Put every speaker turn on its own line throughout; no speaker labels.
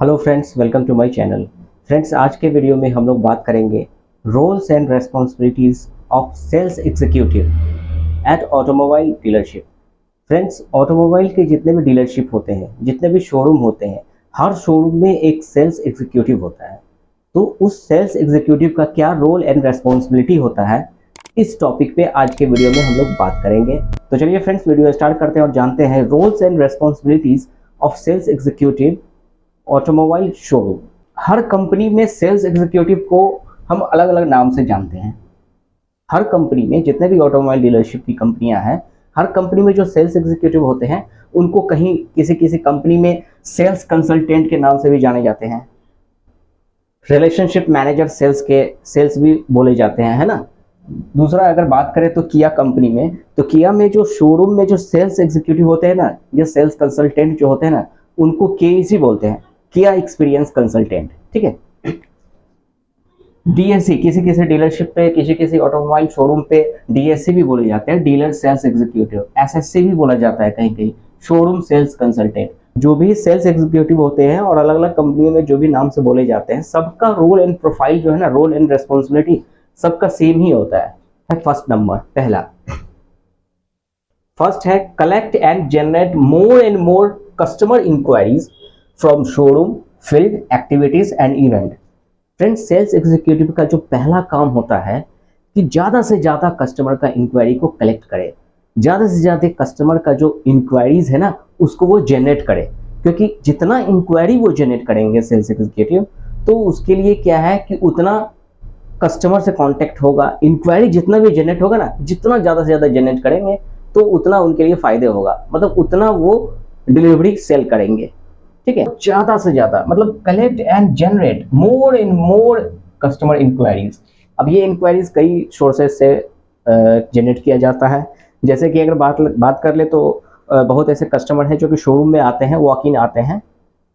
Hello friends, welcome to my channel. Friends, आज के video में हम लोग बात करेंगे roles and responsibilities of sales executive at automobile dealership. Friends, automobile के जितने भी डीलरशिप होते हैं, जितने भी शोरूम होते हैं, हर शोरूम में एक सेल्स एग्जीक्यूटिव होता है। तो उस सेल्स एग्जीक्यूटिव का क्या रोल एंड रेस्पॉन्सिबिलिटी होता है, इस टॉपिक पे आज के वीडियो में हम लोग बात करेंगे। तो चलिए फ्रेंड्स, वीडियो स्टार्ट करते हैं और जानते हैं roles and responsibilities of sales executive automobile showroom. हर कंपनी में सेल्स एग्जीक्यूटिव को हम अलग अलग नाम से जानते हैं। हर कंपनी में जितने भी ऑटोमोबाइल डीलरशिप की कंपनियां हैं, हर कंपनी में जो सेल्स एग्जीक्यूटिव होते हैं उनको कहीं किसी किसी कंपनी में सेल्स कंसल्टेंट के नाम से भी जाने जाते हैं। रिलेशनशिप मैनेजर सेल्स भी बोले जाते हैं, है ना। दूसरा अगर बात करें तो किया कंपनी में, तो किया में जो शोरूम में जो सेल्स एग्जीक्यूटिव होते हैं ना, या सेल्स कंसल्टेंट जो होते हैं ना, उनको केईसी बोलते हैं, किया एक्सपीरियंस कंसल्टेंट। ठीक है। डीएससी किसी किसी डीलरशिप पे, किसी किसी ऑटोमोबाइल शोरूम पे डीएससी भी बोले जाते हैं, डीलर सेल्स एग्जीक्यूटिव। एसएससी भी बोला जाता है कहीं कहीं, शोरूम सेल्स कंसल्टेंट। जो भी सेल्स एग्जीक्यूटिव होते हैं और अलग अलग कंपनियों में जो भी नाम से बोले जाते हैं, सबका रोल एंड प्रोफाइल जो है ना, रोल एंड रेस्पॉन्सिबिलिटी सबका सेम ही होता है। फर्स्ट नंबर, पहला फर्स्ट है collect and generate more and more customer inquiries from showroom, field activities and event. Friends, sales executive का जो पहला काम होता है कि ज़्यादा से ज़्यादा कस्टमर का इंक्वायरी को कलेक्ट करे, ज़्यादा से ज़्यादा कस्टमर का जो इंक्वायरीज है ना उसको वो जनरेट करे। क्योंकि जितना इंक्वायरी वो जनरेट करेंगे सेल्स एग्जीक्यूटिव, तो उसके लिए क्या है कि उतना कस्टमर से कांटेक्ट होगा। इंक्वायरी जितना भी जनरेट होगा ना, जितना ज़्यादा से ज़्यादा जनरेट करेंगे तो उतना उनके लिए फ़ायदे होगा, मतलब उतना वो डिलीवरी सेल करेंगे। ठीक है। ज़्यादा से ज़्यादा मतलब collect and generate more and more customer inquiries. अब ये इंक्वायरीज कई सोर्सेज से जनरेट किया जाता है। जैसे कि अगर बात कर ले तो बहुत ऐसे कस्टमर हैं जो कि शोरूम में आते हैं, वॉक इन आते हैं,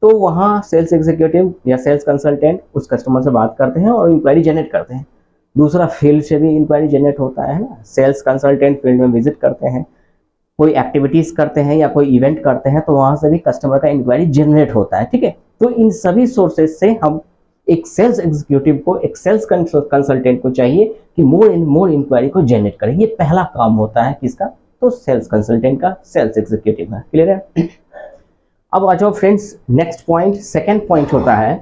तो वहाँ सेल्स एग्जीक्यूटिव या सेल्स कंसल्टेंट उस कस्टमर से बात करते हैं और इंक्वायरी जनरेट करते हैं। दूसरा, फील्ड से भी इंक्वायरी जनरेट होता है ना, सेल्स कंसल्टेंट फील्ड में विजिट करते हैं, कोई एक्टिविटीज करते हैं या कोई इवेंट करते हैं, तो वहां से भी कस्टमर का इंक्वायरी जनरेट होता है। ठीक है। तो इन सभी सोर्सेज से हम एक सेल्स एग्जीक्यूटिव को, एक सेल्स कंसल्टेंट को चाहिए कि मोर एंड मोर इंक्वायरी को जनरेट करें। ये पहला काम होता है किसका, तो सेल्स कंसल्टेंट का, सेल्स एग्जीक्यूटिव का। क्लियर है। अब आ जाओ friends, next point, second point होता है,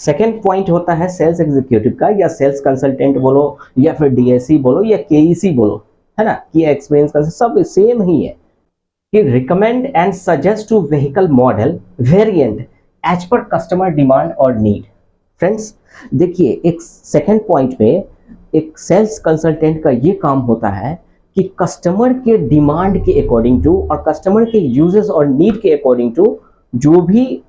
सेकेंड पॉइंट होता है सेल्स एग्जीक्यूटिव का, या सेल्स कंसल्टेंट बोलो या फिर डीएससी बोलो या केईसी बोलो, है ना, कि एक्सपीरियंस का सब सेम ही है कि recommend and suggest to vehicle model variant as per customer demand और नीड। फ्रेंड्स देखिए, एक सेकंड पॉइंट पे एक सेल्स कंसल्टेंट का ये काम होता है कि कस्टमर के डिमांड के अकॉर्डिंग टू और कस्टमर के यूजेस और नीड के अकॉर्डिंग टू, जो भी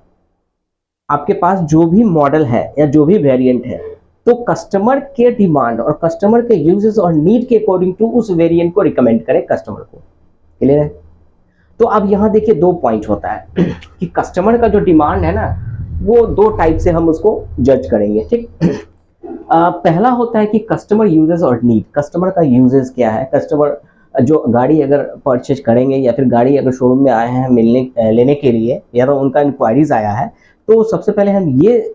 आपके पास जो भी मॉडल है या जो भी वेरिएंट है, तो कस्टमर के डिमांड और कस्टमर के यूजेस और नीड के अकॉर्डिंग टू उस वेरिएंट को रिकमेंड करें कस्टमर को। क्लियर है। तो अब यहाँ देखिए दो पॉइंट होता है कि कस्टमर का जो डिमांड है ना, वो दो टाइप से हम उसको जज करेंगे। ठीक। पहला होता है कि कस्टमर यूजेस और नीड। कस्टमर का यूजेस क्या है, कस्टमर जो गाड़ी अगर परचेज करेंगे या फिर गाड़ी अगर शोरूम में आए हैं लेने के लिए, या तो उनका इंक्वायरीज आया है, तो सबसे पहले हम ये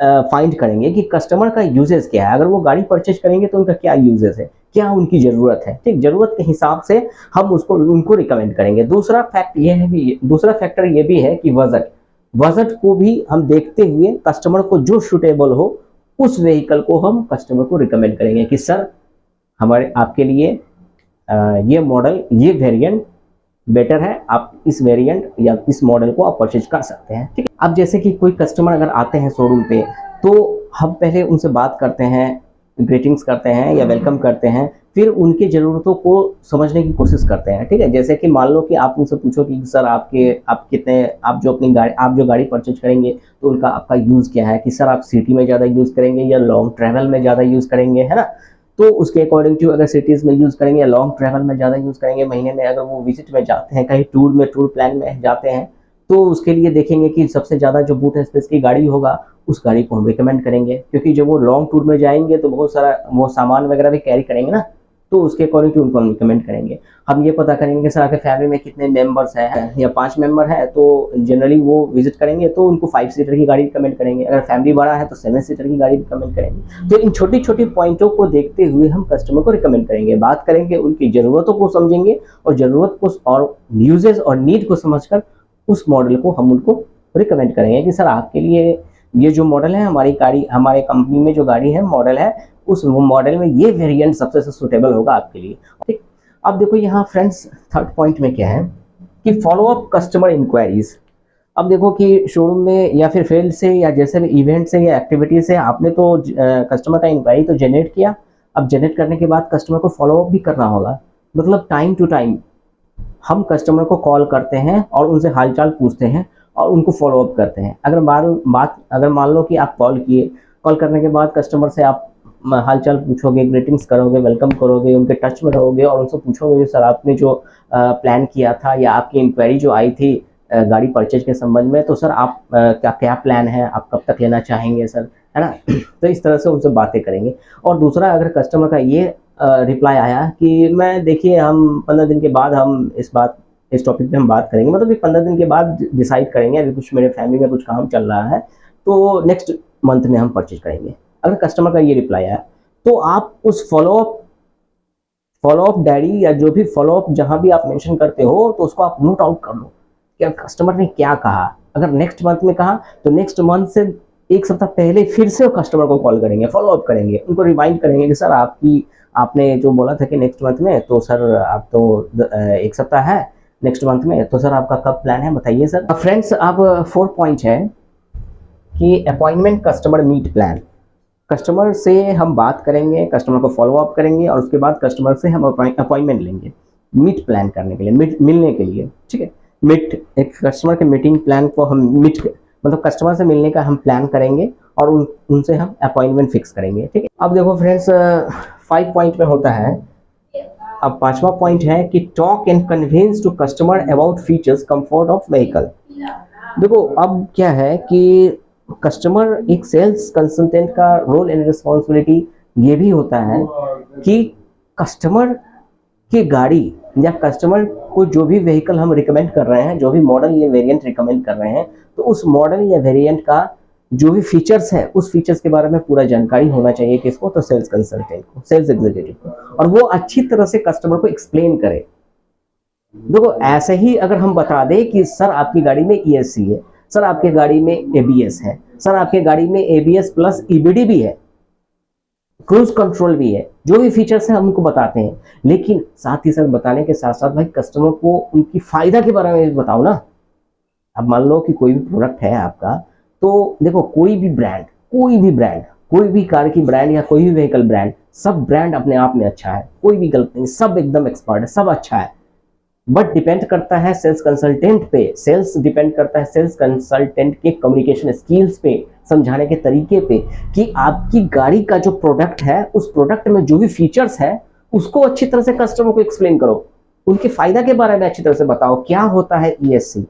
फाइंड करेंगे कि कस्टमर का यूजेस क्या है। अगर वो गाड़ी परचेज करेंगे तो उनका क्या यूजेस है, क्या उनकी ज़रूरत है। ठीक, ज़रूरत के हिसाब से हम उनको रिकमेंड करेंगे। दूसरा फैक्टर ये भी है कि बजट को भी हम देखते हुए कस्टमर को जो सूटेबल हो उस व्हीकल को हम कस्टमर को रिकमेंड करेंगे कि सर आपके लिए ये मॉडल, ये वेरिएंट बेटर है, आप इस वेरिएंट या इस मॉडल को आप परचेज कर सकते हैं। ठीक है। अब जैसे कि कोई कस्टमर अगर आते हैं शोरूम पे, तो हम पहले उनसे बात करते हैं, ग्रीटिंग्स करते हैं या वेलकम करते हैं, फिर उनकी ज़रूरतों को समझने की कोशिश करते हैं। ठीक है। जैसे कि मान लो कि आप उनसे पूछो कि सर आप जो गाड़ी परचेज करेंगे तो उनका आपका यूज़ क्या है, कि सर आप सिटी में ज़्यादा यूज़ करेंगे या लॉन्ग ट्रैवल में ज़्यादा यूज़ करेंगे, है ना। तो उसके अकॉर्डिंग टू अगर सिटीज़ में यूज़ करेंगे या लॉन्ग ट्रैवल में ज़्यादा यूज़ करेंगे, महीने में अगर वो विजिट में जाते हैं, कहीं टूर प्लान में जाते हैं, तो उसके लिए देखेंगे कि सबसे ज़्यादा जो बूट स्पेस की गाड़ी होगा उस गाड़ी को हम रिकमेंड करेंगे। क्योंकि जब वो लॉन्ग टूर में जाएंगे तो बहुत सारा वो सामान वगैरह भी कैरी करेंगे ना, तो उसके अकॉर्डिंग टू उनको हम रिकमेंड करेंगे। हम ये पता करेंगे कि सर आपके फैमिली में कितने मेंबर्स हैं, या 5 मेंबर है तो जनरली वो विजिट करेंगे तो उनको 5 सीटर की गाड़ी रिकमेंड करेंगे, अगर फैमिली बड़ा है तो 7 सीटर की गाड़ी रिकमेंड करेंगे। तो इन छोटी छोटी पॉइंटों को देखते हुए हम कस्टमर को रिकमेंड करेंगे, बात करेंगे, उनकी ज़रूरतों को समझेंगे और ज़रूरत को और यूजेस और नीड को समझकर उस मॉडल को हम उनको रिकमेंड करेंगे कि सर आपके लिए ये जो मॉडल है, हमारी गाड़ी, हमारे कंपनी में जो गाड़ी है मॉडल है, उस मॉडल में ये वेरिएंट सबसे सूटेबल होगा आपके लिए। ठीक, अब देखो यहाँ फ्रेंड्स थर्ड पॉइंट में क्या है कि फॉलो अप कस्टमर इंक्वायरीज। अब देखो कि शोरूम में या फिर फील्ड से या जैसे भी इवेंट से या एक्टिविटी से आपने तो कस्टमर का इंक्वायरी तो जनरेट किया, अब जनरेट करने के बाद कस्टमर को फॉलो अप भी करना होगा। मतलब टाइम टू टाइम हम कस्टमर को कॉल करते हैं और उनसे हालचाल पूछते हैं और उनको फॉलो अप करते हैं। अगर मान लो कि आप कॉल किए, कॉल करने के बाद कस्टमर से आप हालचाल पूछोगे, ग्रीटिंग्स करोगे, वेलकम करोगे, उनके टच में रहोगे और उनसे पूछोगे सर आपने जो प्लान किया था या आपकी इंक्वायरी जो आई थी गाड़ी परचेज के संबंध में, तो सर आप क्या प्लान है, आप कब तक लेना चाहेंगे सर, है ना। तो इस तरह से उनसे बातें करेंगे। और दूसरा, अगर कस्टमर का ये रिप्लाई आया कि मैं देखिए हम 15 दिन के बाद हम इस टॉपिक पे हम बात करेंगे, मतलब कि 15 दिन के बाद डिसाइड करेंगे, अभी कुछ मेरे फैमिली में कुछ काम चल रहा है तो नेक्स्ट मंथ में हम परचेज करेंगे। अगर कस्टमर का ये रिप्लाई आया तो आप उस फॉलो अप डायरी या जो भी फॉलो अप जहां भी आप मेंशन करते हो तो उसको आप नोट आउट कर लो कि कस्टमर ने क्या कहा। अगर नेक्स्ट मंथ में कहा तो नेक्स्ट मंथ से एक सप्ताह पहले फिर से कस्टमर को कॉल करेंगे, फॉलो अप करेंगे, उनको रिमाइंड करेंगे कि सर आपने जो बोला था कि नेक्स्ट मंथ में, तो सर आप तो एक सप्ताह है नेक्स्ट मंथ में, तो सर आपका कब प्लान है बताइए सर। फ्रेंड्स अब 4 पॉइंट है कि appointment customer meet plan. Customer से हम बात करेंगे, कस्टमर को फॉलो अप करेंगे और उसके बाद कस्टमर से हम अपॉइंटमेंट लेंगे मीट प्लान करने के लिए, मिलने के लिए। ठीक है, मीट, एक कस्टमर के मीटिंग प्लान को हम मतलब कस्टमर से मिलने का हम प्लान करेंगे और उनसे हम अपॉइंटमेंट फिक्स करेंगे। ठीक है, अब देखो फ्रेंड्स 5 पॉइंट में होता है। अब 5वां पॉइंट है कि talk and convince to customer about features, comfort of vehicle. देखो अब क्या है कि कस्टमर, एक सेल्स कंसल्टेंट का रोल एंड रिस्पॉन्सिबिलिटी ये भी होता है कि कस्टमर की गाड़ी या कस्टमर को जो भी व्हीकल हम रिकमेंड कर रहे हैं, जो भी मॉडल या वेरिएंट रिकमेंड कर रहे हैं, तो उस मॉडल या वेरिएंट का जो भी फीचर्स है उस फीचर्स के बारे में पूरा जानकारी होना चाहिए किसको, तो सेल्स कंसल्टेंट को, सेल्स एग्जीक्यूटिव को, और वो अच्छी तरह से कस्टमर को एक्सप्लेन करे। देखो ऐसे ही अगर हम बता दें कि सर आपकी गाड़ी में ESC है, सर आपके गाड़ी में ABS है, सर आपके गाड़ी में ABS प्लस EBD भी है, क्रूज कंट्रोल भी है, जो भी फीचर्स हैं हम उनको बताते हैं, लेकिन साथ ही साथ बताने के साथ साथ भाई कस्टमर को उनकी फायदा के बारे में बताओ ना। अब मान लो कि कोई भी प्रोडक्ट है आपका, तो देखो कोई भी कार की ब्रांड या कोई भी व्हीकल ब्रांड, सब ब्रांड अपने आप में अच्छा है, कोई भी गलत नहीं, सब एकदम एक्सपर्ट है, सब अच्छा है, बट डिपेंड करता है सेल्स कंसल्टेंट पे, डिपेंड करता है सेल्स कंसल्टेंट के कम्युनिकेशन स्किल्स पे, समझाने के तरीके पे कि आपकी गाड़ी का जो प्रोडक्ट है उस प्रोडक्ट में जो भी फीचर्स है उसको अच्छी तरह से कस्टमर को एक्सप्लेन करो, उनके फायदा के बारे में अच्छी तरह से बताओ। क्या होता है ESC,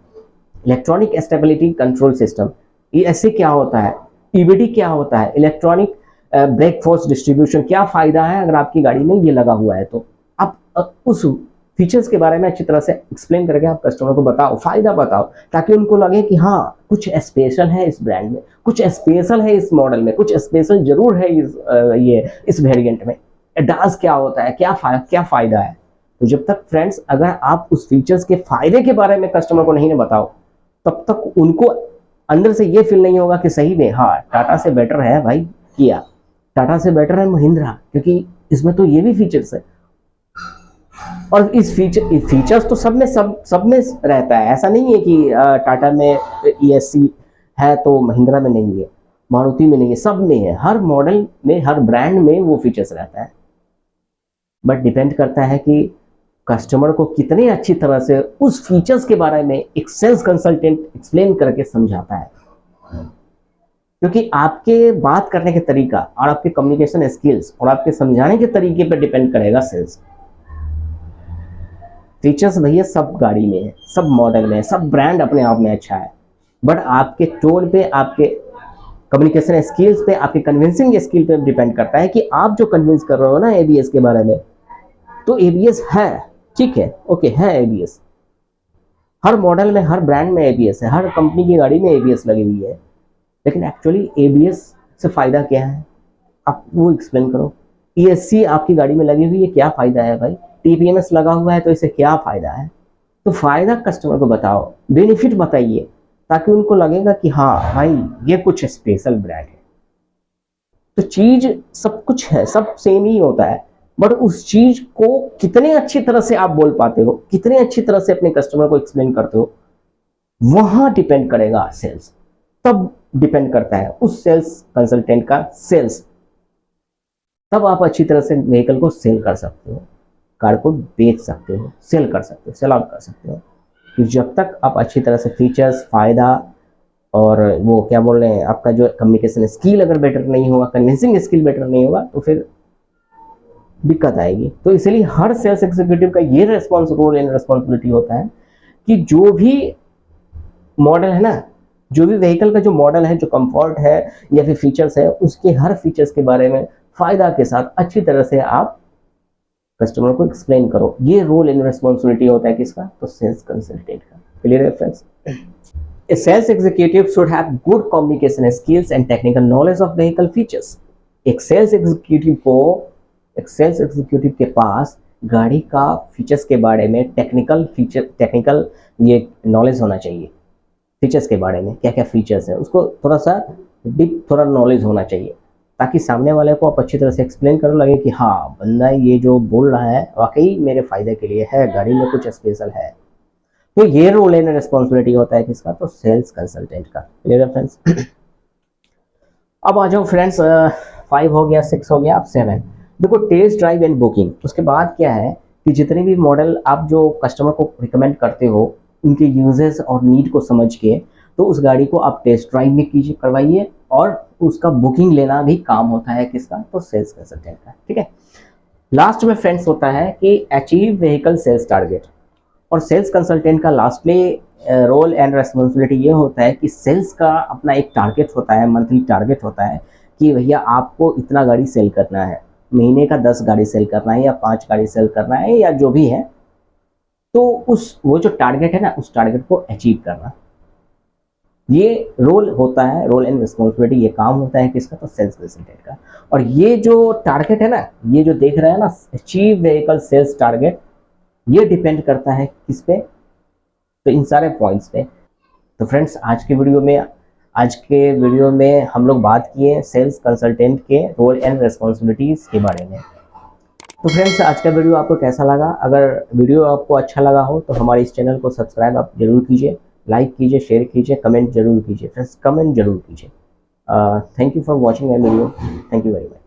electronic stability control system, ESC क्या होता है, EBD क्या होता है, इलेक्ट्रॉनिक ब्रेक फोर्स डिस्ट्रीब्यूशन, क्या फायदा है अगर आपकी गाड़ी में ये लगा हुआ है, तो आप उस फीचर्स के बारे में अच्छी तरह से एक्सप्लेन करके आप कस्टमर को बताओ, फायदा बताओ, ताकि उनको लगे कि हाँ कुछ स्पेशल है इस ब्रांड में, कुछ स्पेशल है इस मॉडल में, कुछ स्पेशल जरूर है इस वेरिएंट में, एडास क्या होता है, क्या फायदा है। तो जब तक फ्रेंड्स अगर आप उस फीचर्स के फायदे के बारे में कस्टमर को नहीं बताओ, तब तक उनको अंदर से ये फील नहीं होगा कि सही में हाँ टाटा से बेटर है भाई किया, टाटा से बेटर है महिंद्रा, क्योंकि इसमें तो ये भी फीचर्स है। और इस फीचर्स तो सब में रहता है, ऐसा नहीं है कि टाटा में ESC है तो महिंद्रा में नहीं है, मारुति में नहीं है, सब में है, हर मॉडल में, हर ब्रांड में वो फीचर्स रहता है। बट डिपेंड करता है कि कस्टमर को कितने अच्छी तरह से उस फीचर्स के बारे में एक सेल्स कंसल्टेंट एक्सप्लेन करके समझाता है, क्योंकि आपके बात करने के तरीका और आपके कम्युनिकेशन स्किल्स और आपके समझाने के तरीके पर डिपेंड करेगा सेल्स। फीचर्स भैया सब गाड़ी में है, सब मॉडल में है, सब ब्रांड अपने आप में अच्छा है, बट आपके टोन पे, आपके कम्युनिकेशन स्किल्स पे, आपके कन्विंसिंग स्किल पे डिपेंड करता है कि आप जो कन्विंस कर रहे हो ना ABS के बारे में, तो एबीएस है, ठीक है, ओके है एबीएस, हर मॉडल में हर ब्रांड में एबीएस है, हर कंपनी की गाड़ी में एबीएस लगी हुई है, लेकिन एक्चुअली एबीएस से फायदा क्या है आप वो एक्सप्लेन करो। ईएससी आपकी गाड़ी में लगी हुई है, क्या फायदा है भाई? टीपीएमएस लगा हुआ है तो इससे क्या फायदा है? तो फायदा कस्टमर को बताओ, बेनिफिट बताइए, ताकि उनको लगेगा कि हाँ भाई ये कुछ स्पेशल ब्रांड है। तो चीज सब कुछ है, सब सेम ही होता है, बट उस चीज को कितने अच्छी तरह से आप बोल पाते हो, कितने अच्छी तरह से अपने कस्टमर को एक्सप्लेन करते हो, वहां डिपेंड करेगा सेल्स। तब डिपेंड करता है उस सेल्स कंसल्टेंट का सेल्स, तब आप अच्छी तरह से व्हीकल को सेल कर सकते हो, कार को बेच सकते हो, सेल कर सकते हो, सेल आउट कर सकते हो। तो जब तक आप अच्छी तरह से फीचर्स, फायदा और वो क्या बोल रहे हैं, आपका जो कम्युनिकेशन स्किल अगर बेटर नहीं होगा, कन्विंसिंग स्किल बेटर नहीं होगा, तो फिर दिक्कत आएगी। तो इसलिए हर सेल्स एग्जीक्यूटिव का ये रोल एंड रिस्पॉन्सिबिलिटी होता है कि जो भी मॉडल है ना, जो भी व्हीकल का जो मॉडल है, जो कंफर्ट है या फिर फीचर्स है, उसके हर फीचर्स के बारे में फायदा के साथ अच्छी तरह से आप कस्टमर को एक्सप्लेन करो। ये रोल एंड रिस्पॉन्सिबिलिटी होता है किसका? तो सेल्स कंसल्टेंट का। क्लियर है friends? A sales executive should have good communication skills and technical knowledge of vehicle features. एक सेल्स एग्जीक्यूटिव के पास गाड़ी का फीचर्स के बारे में टेक्निकल ये नॉलेज होना चाहिए। फीचर्स के बारे में क्या क्या फीचर्स है उसको थोड़ा सा डीप थोड़ा नॉलेज होना चाहिए, ताकि सामने वाले को आप अच्छी तरह से एक्सप्लेन कर लगे कि हाँ बंदा ये जो बोल रहा है वाकई मेरे फायदे के लिए है, गाड़ी में कुछ स्पेशल है। तो ये रोल एंड रिस्पॉन्सिबिलिटी होता है किसका? तो सेल्स कंसल्टेंट का। क्लियर है फ्रेंड्स? अब आ जाओ फ्रेंड्स, 5 हो गया, 6 हो गया, अब 7। देखो टेस्ट ड्राइव एंड बुकिंग। उसके बाद क्या है कि जितने भी मॉडल आप जो कस्टमर को रिकमेंड करते हो, उनके यूजेस और नीड को समझ के, तो उस गाड़ी को आप टेस्ट ड्राइव में कीजिए, करवाइए, और उसका बुकिंग लेना भी काम होता है किसका? तो सेल्स कंसल्टेंट का। ठीक है। लास्ट में फ्रेंड्स होता है कि अचीव व्हीकल सेल्स टारगेट। और सेल्स कंसल्टेंट का लास्टली रोल एंड रेस्पॉन्सिबिलिटी ये होता है कि सेल्स का अपना एक टारगेट होता है, मंथली टारगेट होता है कि भैया आपको इतना गाड़ी सेल करना है, महीने का 10 गाड़ी सेल करना है या 5 गाड़ी सेल करना है या जो भी है। तो वो जो टारगेट है ना, उस टारगेट को अचीव करना, ये रोल होता है, रोल एंड रिस्पॉन्सिबिलिटी, ये काम होता है किसका? तो सेल्स कंसल्टेंट का। और ये जो टारगेट है ना, ये जो देख रहे हैं ना, अचीव व्हीकल सेल्स टारगेट, ये डिपेंड करता है किस पे? तो इन सारे पॉइंट्स पे। तो फ्रेंड्स आज के वीडियो में हम लोग बात किए सेल्स कंसल्टेंट के रोल एंड रिस्पॉन्सिबिलिटीज के बारे में। तो फ्रेंड्स आज का वीडियो आपको कैसा लगा? अगर वीडियो आपको अच्छा लगा हो तो हमारे इस चैनल को सब्सक्राइब आप जरूर कीजिए, लाइक कीजिए, शेयर कीजिए, कमेंट जरूर कीजिए। फ्रेंड्स कमेंट जरूर कीजिए। Thank you for watching my video. Thank you very much.